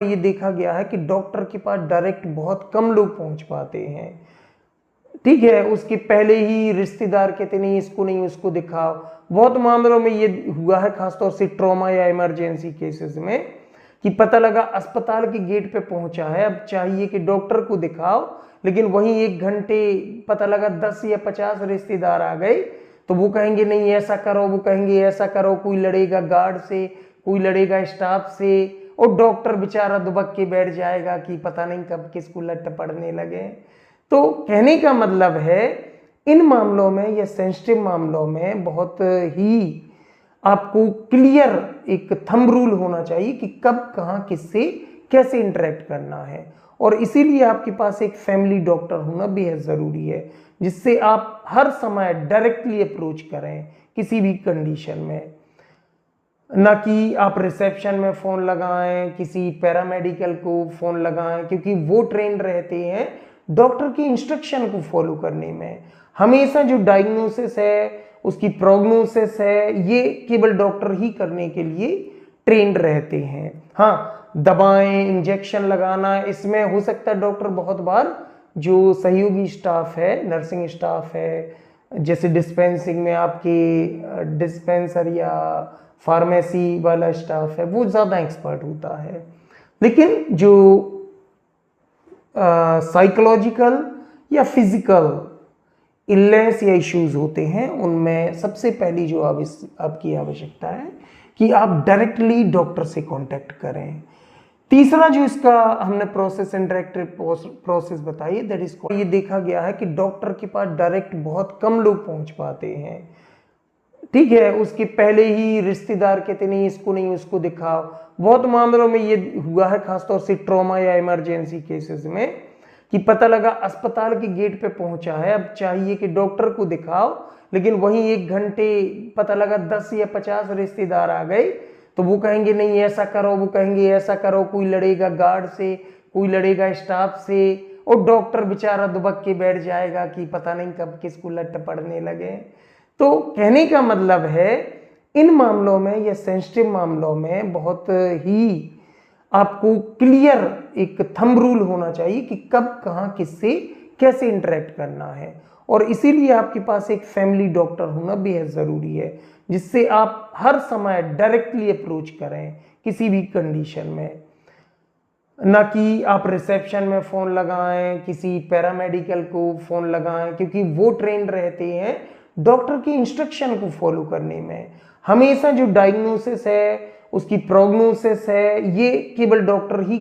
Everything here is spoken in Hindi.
ये देखा गया है कि डॉक्टर के पास डायरेक्ट बहुत कम लोग पहुंच पाते हैं। ठीक है, उसके पहले ही रिश्तेदार कहते नहीं इसको नहीं उसको दिखाओ। बहुत मामलों में ये हुआ है, खासतौर से ट्रॉमा या इमरजेंसी केसेस में, कि पता लगा अस्पताल के गेट पे पहुंचा है, अब चाहिए कि डॉक्टर को दिखाओ, लेकिन वहीं 1 घंटे पता लगा 10 या 50 रिश्तेदार आ गए, तो वो कहेंगे नहीं ऐसा करो, वो कहेंगे ऐसा करो, कोई लड़ेगा गार्ड से, कोई लड़ेगा स्टाफ से, और डॉक्टर बेचारा दुबक के बैठ जाएगा कि पता नहीं कब किसको लट पड़ने लगे। तो कहने का मतलब है, इन मामलों में या सेंसिटिव मामलों में बहुत ही आपको क्लियर एक थंब रूल होना चाहिए कि कब कहाँ किससे कैसे इंटरेक्ट करना है, और इसीलिए आपके पास एक फैमिली डॉक्टर होना बेहद ज़रूरी है, जिससे आप हर समय डायरेक्टली अप्रोच करें किसी भी कंडीशन में, ना कि आप रिसेप्शन में फ़ोन लगाएं, किसी पैरामेडिकल को फ़ोन लगाएं, क्योंकि वो ट्रेंड रहते हैं डॉक्टर की इंस्ट्रक्शन को फॉलो करने में। हमेशा जो डायग्नोसिस है, उसकी प्रोग्नोसिस है, ये केवल डॉक्टर ही करने के लिए ट्रेंड रहते हैं। हाँ, दवाएं, इंजेक्शन लगाना, इसमें हो सकता है डॉक्टर बहुत बार जो सहयोगी स्टाफ है, नर्सिंग स्टाफ है, जैसे डिस्पेंसिंग में आपके डिस्पेंसर या फार्मेसी वाला स्टाफ है, वो ज़्यादा एक्सपर्ट होता है। लेकिन जो साइकोलॉजिकल या फिजिकल इलनेस या इश्यूज होते हैं, उनमें सबसे पहली जो आपकी आवश्यकता है कि आप डायरेक्टली डॉक्टर से कांटेक्ट करें। तीसरा जो इसका हमने प्रोसेस, इंटरेक्टिव प्रोसेस बताई है, दैट इज, ये देखा गया है कि डॉक्टर के पास डायरेक्ट बहुत कम लोग पहुंच पाते हैं। ठीक है, उसके पहले ही रिश्तेदार कहते नहीं इसको नहीं उसको दिखाओ। बहुत मामलों में ये हुआ है, खासतौर से ट्रॉमा या इमरजेंसी केसेस में, कि पता लगा अस्पताल के गेट पे पहुंचा है, अब चाहिए कि डॉक्टर को दिखाओ, लेकिन वहीं 1 घंटे पता लगा 10 या 50 रिश्तेदार आ गए, तो वो कहेंगे नहीं ऐसा करो, वो कहेंगे ऐसा करो, कोई लड़ेगा गार्ड से, कोई लड़ेगा स्टाफ से, और डॉक्टर बेचारा दुबक के बैठ जाएगा कि पता नहीं कब किसको लट पड़ने लगे। तो कहने का मतलब है, इन मामलों में या सेंसिटिव मामलों में बहुत ही आपको क्लियर एक थंब रूल होना चाहिए कि कब कहाँ किससे कैसे इंटरेक्ट करना है, और इसीलिए आपके पास एक फैमिली डॉक्टर होना बेहद ज़रूरी है, जिससे आप हर समय डायरेक्टली अप्रोच करें किसी भी कंडीशन में, ना कि आप रिसेप्शन में फ़ोन लगाएं, किसी पैरामेडिकल को फ़ोन लगाएं, क्योंकि वो ट्रेंड रहते हैं डॉक्टर की इंस्ट्रक्शन को फॉलो करने में। हमेशा जो डायग्नोसिस है, उसकी प्रोग्नोसिस है, ये केवल डॉक्टर ही